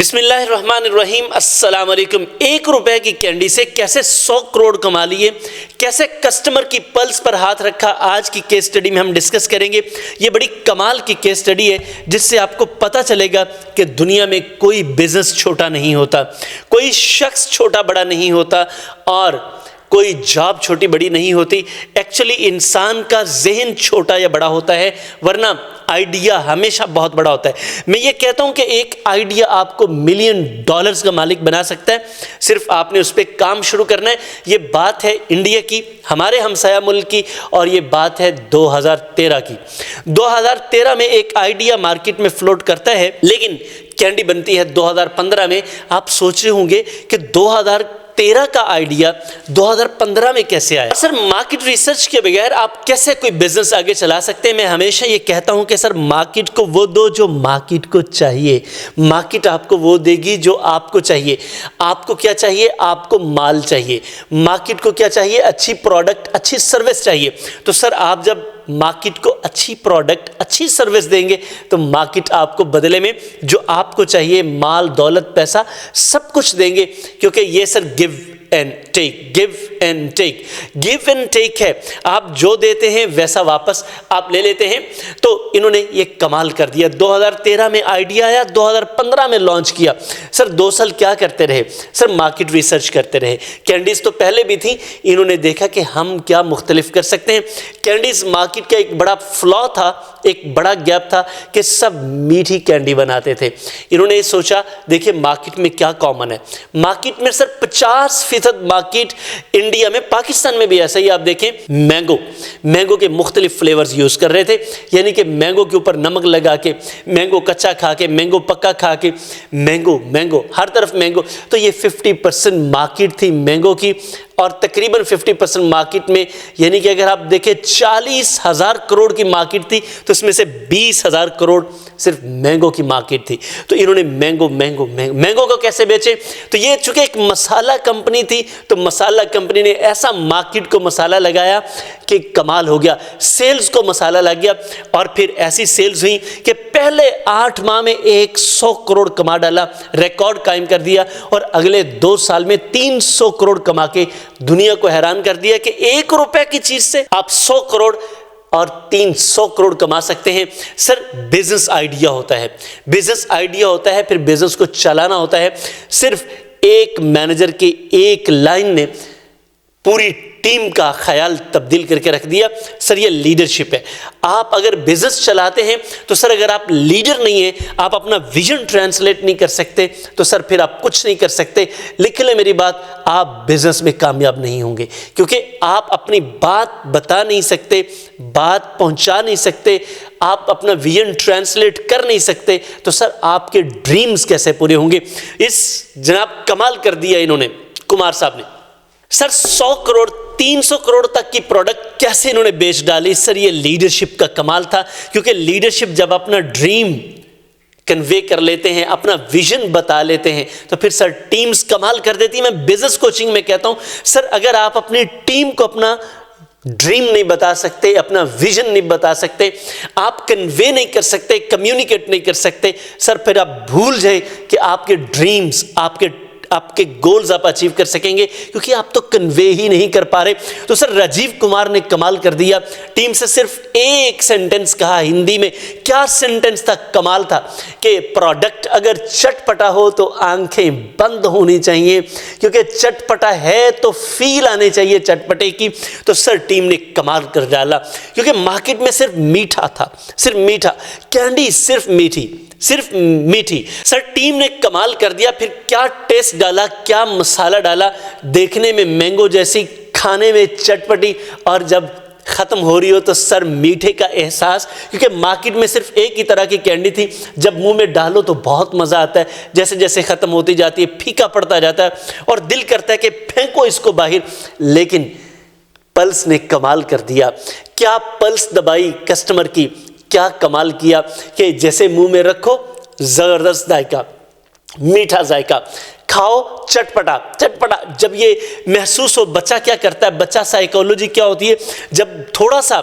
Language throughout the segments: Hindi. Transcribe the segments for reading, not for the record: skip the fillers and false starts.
बिस्मिल्लाहिर्रहमानिर्रहीम अस्सलाम वालेकुम। 1 रुपए की कैंडी से कैसे 100 करोड़ कमा लिए, कैसे कस्टमर की पल्स पर हाथ रखा, आज की केस स्टडी में हम डिस्कस करेंगे। ये बड़ी कमाल की केस स्टडी है जिससे आपको पता चलेगा कि दुनिया में कोई बिजनेस छोटा नहीं होता, कोई शख्स छोटा बड़ा नहीं होता और कोई जॉब छोटी बड़ी नहीं होती। एक्चुअली इंसान का जहन छोटा या बड़ा होता है, वरना आइडिया हमेशा बहुत बड़ा होता है। मैं ये कहता हूँ कि एक आइडिया आपको $1,000,000 का मालिक बना सकता है, सिर्फ आपने उस पर काम शुरू करना है। ये बात है इंडिया की, हमारे हमसाया मुल्क की, और ये बात है 2013 की। 2013 में एक आइडिया मार्केट में फ्लोट करता है, लेकिन कैंडी बनती है 2015 में। आप सोच रहे होंगे कि 2013 का आइडिया 2015 में कैसे आया। सर, मार्केट रिसर्च के बगैर आप कैसे कोई बिजनेस आगे चला सकते हैं। मैं हमेशा ये कहता हूं कि सर, मार्केट को वो दो जो मार्केट को चाहिए, मार्केट आपको वो देगी जो आपको चाहिए। आपको क्या चाहिए? आपको माल चाहिए। मार्केट को क्या चाहिए? अच्छी प्रोडक्ट, अच्छी सर्विस चाहिए। तो सर, आप जब मार्केट को अच्छी प्रोडक्ट, अच्छी सर्विस देंगे तो मार्केट आपको बदले में जो आपको चाहिए, माल, दौलत, पैसा, सब कुछ देंगे। क्योंकि ये sir give and take, give and take, give and take है। आप जो देते हैं वैसा वापस आप ले लेते हैं। तो इन्होंने ये कमाल कर दिया। 2013 में आइडिया आया, 2015 में लॉन्च किया। सर, 2 साल क्या करते रहे? सर, मार्केट रिसर्च करते रहे। कैंडीज तो पहले भी थी, इन्होंने देखा कि हम क्या मुख्तलिफ कर सकते हैं। कैंडीज मार्केट का एक बड़ा फ्लॉ था, एक बड़ा गैप था कि सब मीठी कैंडी बनाते थे। इन्होंने सोचा, देखिए मार्केट में क्या कॉमन है। मार्केट में सर 50% मार्केट इंडिया में, पाकिस्तान में भी ऐसा ही। आप देखें, मैंगो के मुख्तलिफ फ्लेवर्स यूज कर रहे थे, यानी कि मैंगो के ऊपर नमक लगा के, मैंगो कच्चा खा के, मैंगो पक्का खा के, मैंगो हर तरफ मैंगो। तो ये 50% मार्केट थी मैंगो की, और तकरीबन 50% मार्केट में, यानी कि अगर आप देखें 40,000 करोड़ की मार्केट थी, तो इसमें से 20,000 करोड़ सिर्फ मैंगो की मार्केट थी। तो इन्होंने मैंगो को कैसे बेचे? तो ये चूंकि एक मसाला कंपनी थी, तो मसाला कंपनी ने ऐसा मार्केट को मसाला लगाया कि कमाल हो गया, सेल्स को मसाला लग गया। और फिर ऐसी सेल्स हुई कि पहले 8 माह में 100 करोड़ कमा डाला, रिकॉर्ड कायम कर दिया। और अगले 2 साल में 300 करोड़ कमा के दुनिया को हैरान कर दिया कि 1 रुपए की चीज से आप 100 करोड़ और 300 करोड़ कमा सकते हैं। सर, बिजनेस आइडिया होता है, बिजनेस आइडिया होता है, फिर बिजनेस को चलाना होता है। सिर्फ एक मैनेजर की एक लाइन ने पूरी टीम का ख्याल तब्दील करके रख दिया। सर, ये लीडरशिप है। आप अगर बिजनेस चलाते हैं तो सर, अगर आप लीडर नहीं हैं, आप अपना विजन ट्रांसलेट नहीं कर सकते, तो सर फिर आप कुछ नहीं कर सकते। लिख ले मेरी बात, आप बिजनेस में कामयाब नहीं होंगे, क्योंकि आप अपनी बात बता नहीं सकते, बात पहुंचा नहीं सकते, आप अपना विजन ट्रांसलेट कर नहीं सकते, तो सर आपके ड्रीम्स कैसे पूरे होंगे। इस जनाब कमाल कर दिया इन्होंने, कुमार साहब ने। सर, 100 करोड़ 300 करोड़ तक की प्रोडक्ट कैसे इन्होंने बेच डाली? सर, ये लीडरशिप का कमाल था। क्योंकि लीडरशिप जब अपना ड्रीम कन्वे कर लेते हैं, अपना विजन बता लेते हैं, तो फिर सर टीम्स कमाल कर देती है। मैं बिजनेस कोचिंग में कहता हूं, सर अगर आप अपनी टीम को अपना ड्रीम नहीं बता सकते, अपना विजन नहीं बता सकते, आप कन्वे नहीं कर सकते, कम्युनिकेट नहीं कर सकते, सर फिर आप भूल जाए कि आपके ड्रीम्स, आपके गोल्स आप अचीव कर सकेंगे, क्योंकि आप तो कन्वे ही नहीं कर पा रहे। तो सर, राजीव कुमार ने कमाल कर दिया। टीम से सिर्फ एक सेंटेंस कहा हिंदी में, क्या सेंटेंस था, कमाल था, कि प्रोडक्ट अगर चटपटा हो तो आंखें बंद होनी चाहिए, क्योंकि चटपटा है तो फील आने चाहिए चटपटे की। तो सर टीम ने कमाल कर डाला, क्योंकि मार्केट में सिर्फ मीठा था, सिर्फ मीठा कैंडी, सिर्फ मीठी। सर टीम ने कमाल कर दिया। फिर क्या टेस्ट डाला, क्या मसाला डाला, देखने में मैंगो जैसी, खाने में चटपटी, और जब खत्म हो रही हो तो सर मीठे का एहसास। क्योंकि मार्केट में सिर्फ एक ही तरह की कैंडी थी, जब मुंह में डालो तो बहुत मजा आता है, जैसे जैसे खत्म होती जाती है फीका पड़ता जाता है और दिल करता है कि फेंको इसको बाहर। लेकिन पल्स ने कमाल कर दिया। क्या पल्स दबाई कस्टमर की, क्या कमाल किया कि जैसे मुंह में रखो जबरदस्त जायका, मीठा जायका, खाओ चटपटा। जब ये महसूस हो, बच्चा क्या करता है, बच्चा साइकोलॉजी क्या होती है, जब थोड़ा सा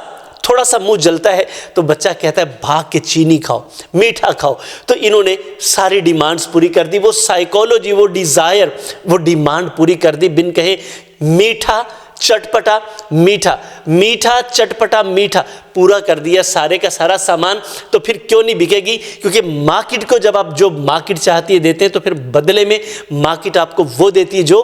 थोड़ा सा मुंह जलता है तो बच्चा कहता है भाग के चीनी खाओ, मीठा खाओ। तो इन्होंने सारी डिमांड्स पूरी कर दी, वो साइकोलॉजी, वो डिजायर, वो डिमांड पूरी कर दी। बिन कहे मीठा चटपटा मीठा, मीठा चटपटा मीठा, पूरा कर दिया सारे का सारा सामान। तो फिर क्यों नहीं बिकेगी? क्योंकि मार्केट को जब आप जो मार्केट चाहती है देते हैं तो फिर बदले में मार्केट आपको वो देती है जो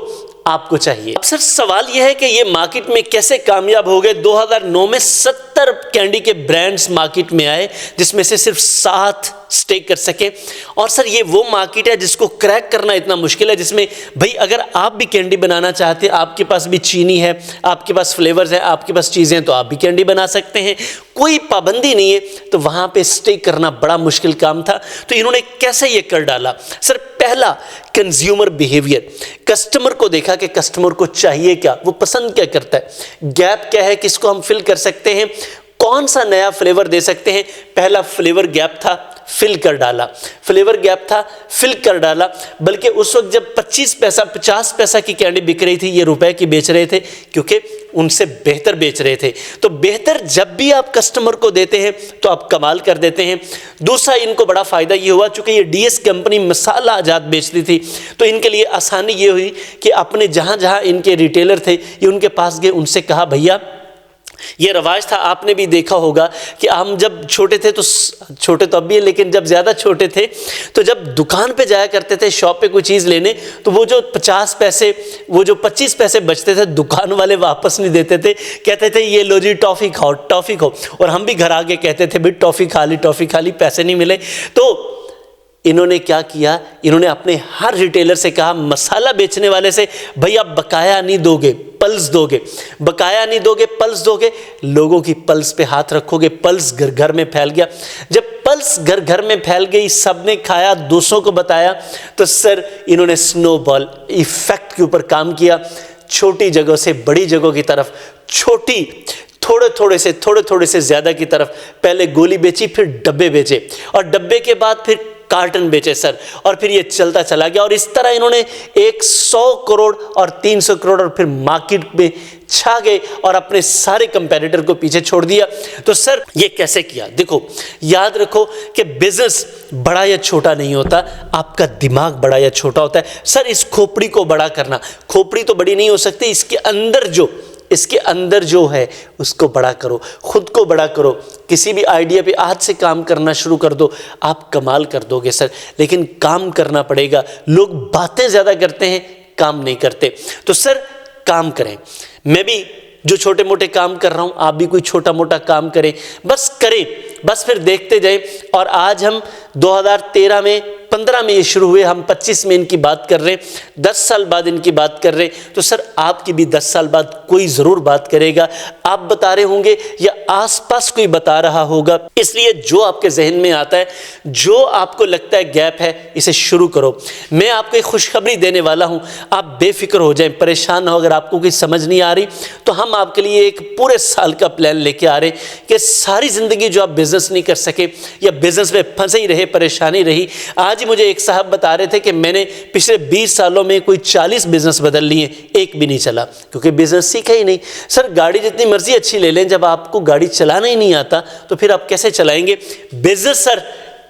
आपको चाहिए। अब सर सवाल यह है कि ये मार्केट में कैसे कामयाब हो गए? 2009 में 70 कैंडी के ब्रांड्स मार्केट में आए, जिसमें से सिर्फ 7 स्टे कर सके। और सर ये वो मार्केट है जिसको क्रैक करना इतना मुश्किल है, जिसमें भाई अगर आप भी कैंडी बनाना चाहते हैं, आपके पास भी चीनी है, आपके पास फ्लेवर्स है, आपके पास चीज़ें हैं, तो आप भी कैंडी बना सकते हैं, कोई पाबंदी नहीं है। तो वहाँ पे स्टे करना बड़ा मुश्किल काम था। तो इन्होंने कैसे ये कर डाला? सर पहला, कंज्यूमर बिहेवियर, कस्टमर को देखा कि कस्टमर को चाहिए क्या, वो पसंद क्या करता है, गैप क्या है, किसको हम फिल कर सकते हैं, कौन सा नया फ्लेवर दे सकते हैं। पहला फ्लेवर गैप था, फिल कर डाला। फ्लेवर गैप था, फिल कर डाला। बल्कि उस वक्त जब 25 पैसा 50 पैसा की कैंडी बिक रही थी, ये रुपए की बेच रहे थे, क्योंकि उनसे बेहतर बेच रहे थे। तो बेहतर जब भी आप कस्टमर को देते हैं तो आप कमाल कर देते हैं। दूसरा, इनको बड़ा फायदा ये हुआ, चूंकि ये डीएस कंपनी मसाला आजाद बेचती थी, तो इनके लिए आसानी ये हुई कि अपने जहां जहां इनके रिटेलर थे, ये उनके पास गए, उनसे कहा भैया ये रवाज था, आपने भी देखा होगा कि हम जब छोटे थे, तो छोटे तो अब भी है, लेकिन जब ज़्यादा छोटे थे तो जब दुकान पे जाया करते थे शॉप पे कोई चीज़ लेने, तो वो जो 50 पैसे, वो जो 25 पैसे बचते थे, दुकान वाले वापस नहीं देते थे, कहते थे ये लो जी टॉफ़ी खाओ, टॉफ़ी खाओ। और हम भी घर आके कहते थे भाई टॉफ़ी खा ली, पैसे नहीं मिले। तो इन्होंने क्या किया, इन्होंने अपने हर रिटेलर से कहा, मसाला बेचने वाले से, भाई आप बकाया नहीं दोगे, पल्स दोगे, बकाया नहीं दोगे, पल्स दोगे, लोगों की पल्स पे हाथ रखोगे। पल्स घर घर में फैल गया। जब पल्स घर घर में फैल गई, सबने खाया, दूसरों को बताया, तो सर इन्होंने स्नोबॉल इफेक्ट के ऊपर काम किया। छोटी जगह से बड़ी जगह की तरफ, थोड़े थोड़े से ज़्यादा की तरफ, पहले गोली बेची, फिर डब्बे बेचे, और डब्बे के बाद फिर कार्टन बेचे सर, और फिर ये चलता चला गया। और इस तरह इन्होंने 100 करोड़ और 300 करोड़ और फिर मार्केट में छा गए और अपने सारे कंपैरेटर को पीछे छोड़ दिया। तो सर ये कैसे किया? देखो, याद रखो कि बिजनेस बड़ा या छोटा नहीं होता, आपका दिमाग बड़ा या छोटा होता है। सर इस खोपड़ी को बड़ा करना, खोपड़ी तो बड़ी नहीं हो सकती, इसके अंदर जो है उसको बड़ा करो, खुद को बड़ा करो। किसी भी आइडिया पे आज से काम करना शुरू कर दो, आप कमाल कर दोगे सर। लेकिन काम करना पड़ेगा। लोग बातें ज़्यादा करते हैं, काम नहीं करते। तो सर काम करें। मैं भी जो छोटे मोटे काम कर रहा हूँ, आप भी कोई छोटा मोटा काम करें, बस फिर देखते जाए। और आज हम 2013 में 15 में ये शुरू हुए, हम 25 में इनकी बात कर रहे हैं, 10 साल बाद इनकी बात कर रहे हैं। तो सर आपकी भी 10 साल बाद कोई ज़रूर बात करेगा, आप बता रहे होंगे या आसपास कोई बता रहा होगा। इसलिए जो आपके जहन में आता है, जो आपको लगता है गैप है, इसे शुरू करो। मैं आपको एक खुशखबरी देने वाला हूँ, आप बेफिक्र हो जाएं, परेशान ना हो। अगर आपको कोई समझ नहीं आ रही तो हम आपके लिए एक पूरे साल का प्लान लेके आ रहे हैं कि सारी ज़िंदगी जो आप बिज़नेस नहीं कर सके या बिज़नेस में फंसे ही रहे, परेशानी रही। आज मुझे एक साहब बता रहे थे कि मैंने पिछले 20 सालों में कोई 40 बिजनेस बदल लिए, एक भी नहीं चला, क्योंकि बिजनेस सीखा ही नहीं। सर गाड़ी जितनी मर्जी अच्छी ले लें, जब आपको गाड़ी चलाना ही नहीं आता तो फिर आप कैसे चलाएंगे बिजनेस? सर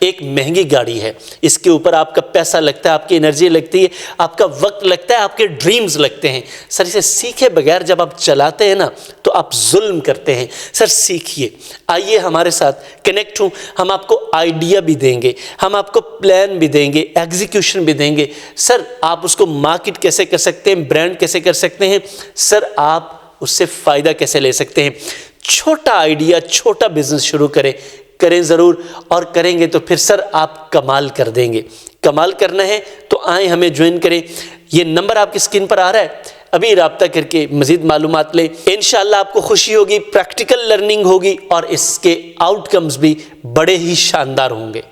एक महंगी गाड़ी है, इसके ऊपर आपका पैसा लगता है, आपकी एनर्जी लगती है, आपका वक्त लगता है, आपके ड्रीम्स लगते हैं। सर इसे सीखे बगैर जब आप चलाते हैं ना, तो आप जुल्म करते हैं। सर सीखिए, आइए हमारे साथ कनेक्ट हूँ, हम आपको आइडिया भी देंगे, हम आपको प्लान भी देंगे, एग्जीक्यूशन भी देंगे। सर आप उसको मार्केट कैसे कर सकते हैं, ब्रांड कैसे कर सकते हैं, सर आप उससे फ़ायदा कैसे ले सकते हैं। छोटा आइडिया, छोटा बिजनेस शुरू करें ज़रूर, और करेंगे तो फिर सर आप कमाल कर देंगे। कमाल करना है तो आए हमें ज्वाइन करें। ये नंबर आपकी स्क्रीन पर आ रहा है, अभी राब्ता करके मज़ीद मालूमात लें। इंशाअल्लाह आपको खुशी होगी, प्रैक्टिकल लर्निंग होगी और इसके आउटकम्स भी बड़े ही शानदार होंगे।